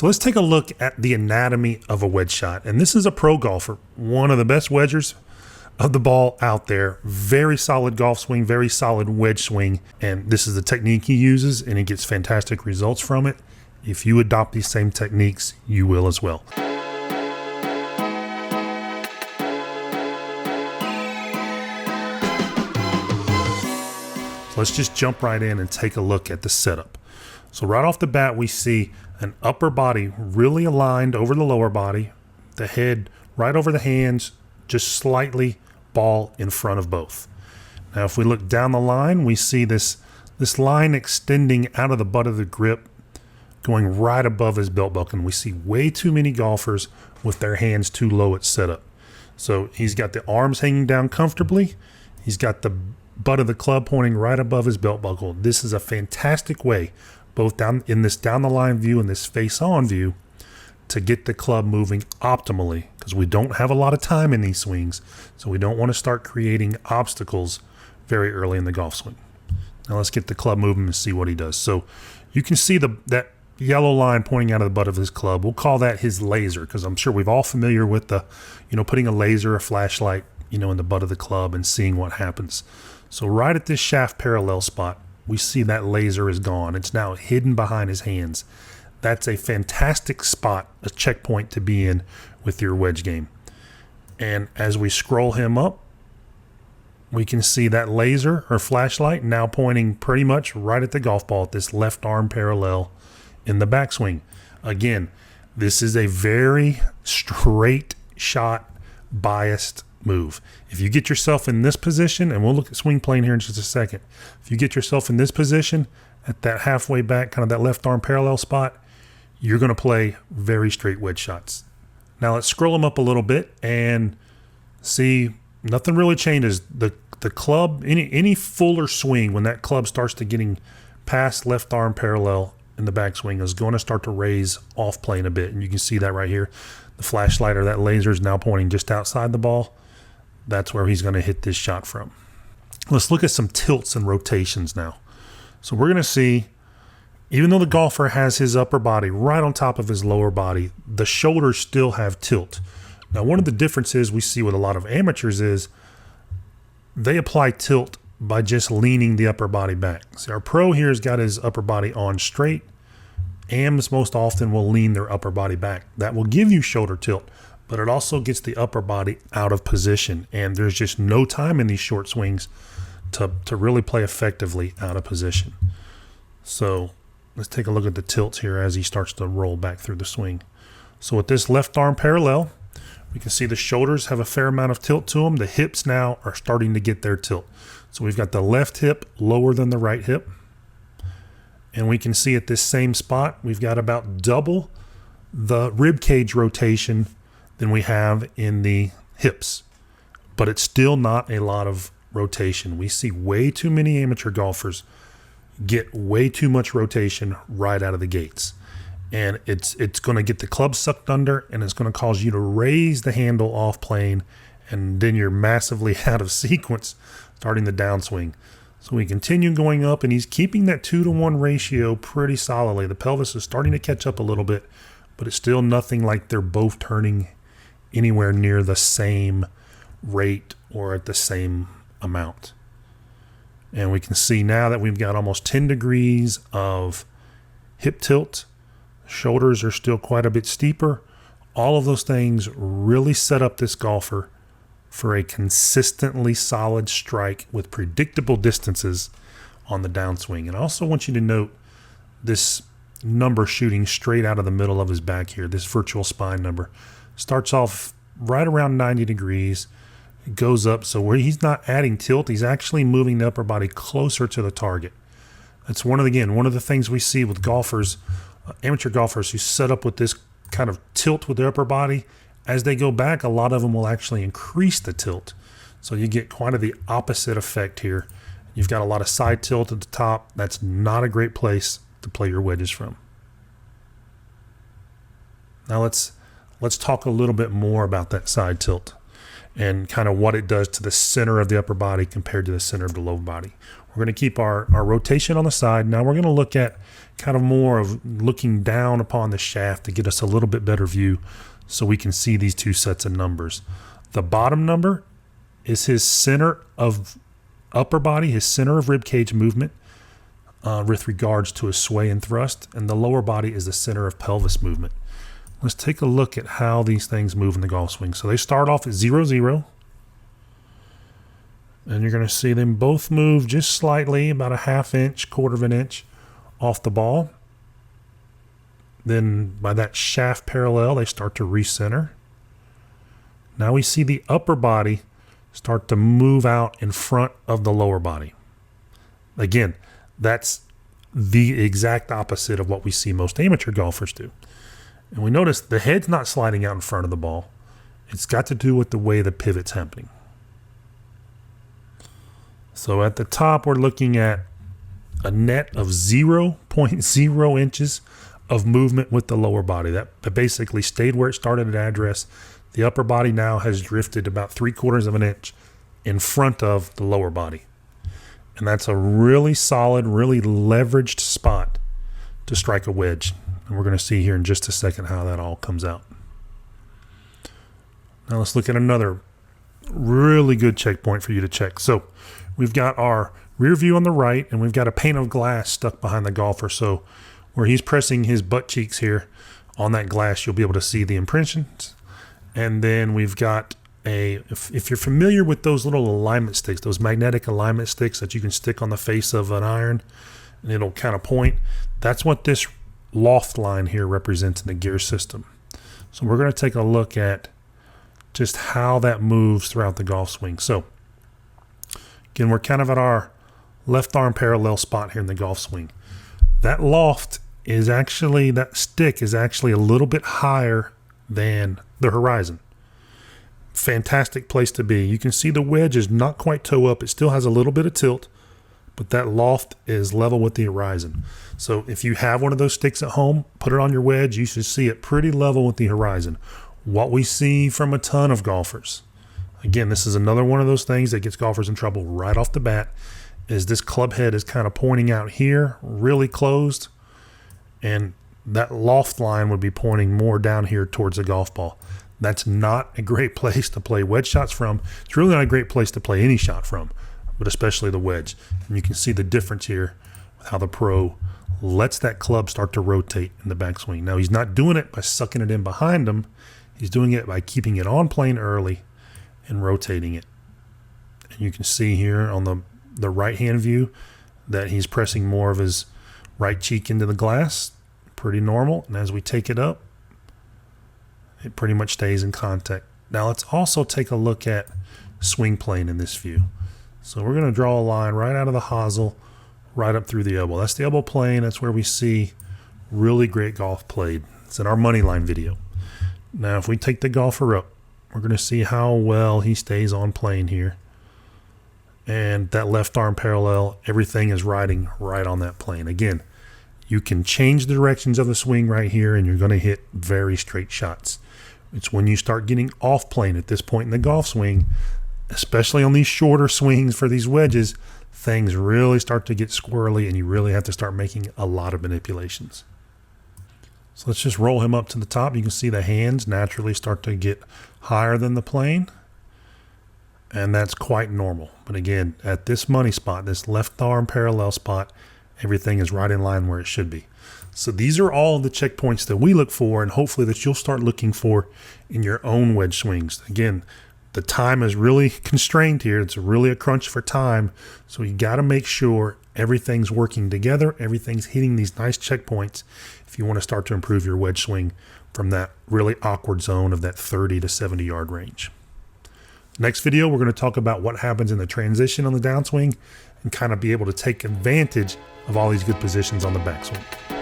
So let's take a look at the anatomy of a wedge shot. And this is a pro golfer, one of the best wedgers of the ball out there. Very solid golf swing, very solid wedge swing. And this is the technique he uses, and he gets fantastic results from it. If you adopt these same techniques, you will as well. So let's just jump right in and take a look at the setup. So right off the bat, we see an upper body really aligned over the lower body, the head right over the hands, just slightly ball in front of both. Now, if we look down the line, we see this line extending out of the butt of the grip, going right above his belt buckle. And we see way too many golfers with their hands too low at setup. So he's got the arms hanging down comfortably. He's got the butt of the club pointing right above his belt buckle. This is a fantastic way, both down in this down the line view and this face on view, to get the club moving optimally, because we don't have a lot of time in these swings, so we don't want to start creating obstacles very early in the golf swing. Now let's get the club moving and see what he does. So you can see that yellow line pointing out of the butt of his club. We'll call that his laser, because I'm sure we've all familiar with the, putting a laser, a flashlight, in the butt of the club and seeing what happens. So right at this shaft parallel spot, we see that laser is gone. It's now hidden behind his hands. That's a fantastic spot, a checkpoint to be in with your wedge game. And as we scroll him up, we can see that laser or flashlight now pointing pretty much right at the golf ball at this left arm parallel in the backswing. Again, this is a very straight shot, biased move. If you get yourself in this position, and we'll look at swing plane here in just a second. If you get yourself in this position at that halfway back, kind of that left arm parallel spot, you're going to play very straight wedge shots. Now let's scroll them up a little bit and see nothing really changes. The club, any fuller swing, when that club starts to getting past left arm parallel in the backswing, is going to start to raise off plane a bit. And you can see that right here. The flashlight or that laser is now pointing just outside the ball. That's where he's going to hit this shot from. Let's look at some tilts and rotations now. So we're going to see, even though the golfer has his upper body right on top of his lower body, the shoulders still have tilt. Now, one of the differences we see with a lot of amateurs is they apply tilt by just leaning the upper body back. See, our pro here has got his upper body on straight. AMs most often will lean their upper body back. That will give you shoulder tilt, but it also gets the upper body out of position. And there's just no time in these short swings to really play effectively out of position. So let's take a look at the tilts here as he starts to roll back through the swing. So with this left arm parallel, we can see the shoulders have a fair amount of tilt to them. The hips now are starting to get their tilt. So we've got the left hip lower than the right hip. And we can see at this same spot, we've got about double the rib cage rotation than we have in the hips. But it's still not a lot of rotation. We see way too many amateur golfers get way too much rotation right out of the gates. And it's going to get the club sucked under, and it's going to cause you to raise the handle off plane, and then you're massively out of sequence starting the downswing. So we continue going up, and he's keeping that 2-to-1 ratio pretty solidly. The pelvis is starting to catch up a little bit, but it's still nothing like they're both turning anywhere near the same rate or at the same amount. And we can see now that we've got almost 10 degrees of hip tilt. Shoulders are still quite a bit steeper. All of those things really set up this golfer for a consistently solid strike with predictable distances on the downswing. And I also want you to note this number shooting straight out of the middle of his back here. This virtual spine number starts off right around 90 degrees. It goes up, so where he's not adding tilt, he's actually moving the upper body closer to the target. That's one of the things we see with golfers, amateur golfers who set up with this kind of tilt with their upper body. As they go back, a lot of them will actually increase the tilt. So you get quite of the opposite effect here. You've got a lot of side tilt at the top. That's not a great place to play your wedges from. Now let's talk a little bit more about that side tilt. and kind of what it does to the center of the upper body compared to the center of the lower body. We're going to keep our rotation on the side. Now we're going to look at kind of more of looking down upon the shaft to get us a little bit better view so we can see these two sets of numbers. The bottom number is his center of upper body, his center of rib cage movement with regards to his sway and thrust, and the lower body is the center of pelvis movement. Let's take a look at how these things move in the golf swing. So they start off at 0-0, and you're going to see them both move just slightly, about a ½ inch, quarter of an inch off the ball. Then by that shaft parallel, they start to recenter. Now we see the upper body start to move out in front of the lower body. Again, that's the exact opposite of what we see most amateur golfers do. And we notice the head's not sliding out in front of the ball. It's got to do with the way the pivot's happening. So at the top, we're looking at a net of 0.0 inches of movement with the lower body. That basically stayed where it started at address. The upper body now has drifted about 3/4 of an inch in front of the lower body. And that's a really solid, really leveraged spot to strike a wedge. And we're going to see here in just a second how that all comes out. Now let's look at another really good checkpoint for you to check. So we've got our rear view on the right, and we've got a pane of glass stuck behind the golfer. So where he's pressing his butt cheeks here on that glass, you'll be able to see the impressions. And then we've got if you're familiar with those little alignment sticks, those magnetic alignment sticks that you can stick on the face of an iron and it'll kind of point, that's what this loft line here represents in the gear system. So we're going to take a look at just how that moves throughout the golf swing. So again, we're kind of at our left arm parallel spot here in the golf swing. That loft is actually, that stick is actually a little bit higher than the horizon. Fantastic place to be. You can see the wedge is not quite toe up. It still has a little bit of tilt, but that loft is level with the horizon. So if you have one of those sticks at home, put it on your wedge. You should see it pretty level with the horizon. What we see from a ton of golfers. Again, this is another one of those things that gets golfers in trouble right off the bat, is this club head is kind of pointing out here, really closed, and that loft line would be pointing more down here towards the golf ball. That's not a great place to play wedge shots from. It's really not a great place to play any shot from, but especially the wedge. And you can see the difference here with how the pro lets that club start to rotate in the backswing. Now, he's not doing it by sucking it in behind him. He's doing it by keeping it on plane early and rotating it. And you can see here on the right-hand view that he's pressing more of his right cheek into the glass. Pretty normal. And as we take it up, it pretty much stays in contact. Now let's also take a look at swing plane in this view. So we're going to draw a line right out of the hosel, right up through the elbow. That's the elbow plane. That's where we see really great golf played. It's in our money line video. Now if we take the golfer up, we're going to see how well he stays on plane here. And that left arm parallel, everything is riding right on that plane. Again, you can change the directions of the swing right here, and you're going to hit very straight shots. It's when you start getting off plane at this point in the golf swing, especially on these shorter swings for these wedges, things really start to get squirrely, and you really have to start making a lot of manipulations. So let's just roll him up to the top. You can see the hands naturally start to get higher than the plane, and that's quite normal. But again, at this money spot, this left arm parallel spot, everything is right in line where it should be. So these are all the checkpoints that we look for, and hopefully that you'll start looking for in your own wedge swings. Again, the time is really constrained here. It's really a crunch for time. So you got to make sure everything's working together. Everything's hitting these nice checkpoints if you want to start to improve your wedge swing from that really awkward zone of that 30 to 70 yard range. Next video, we're going to talk about what happens in the transition on the downswing and kind of be able to take advantage of all these good positions on the backswing.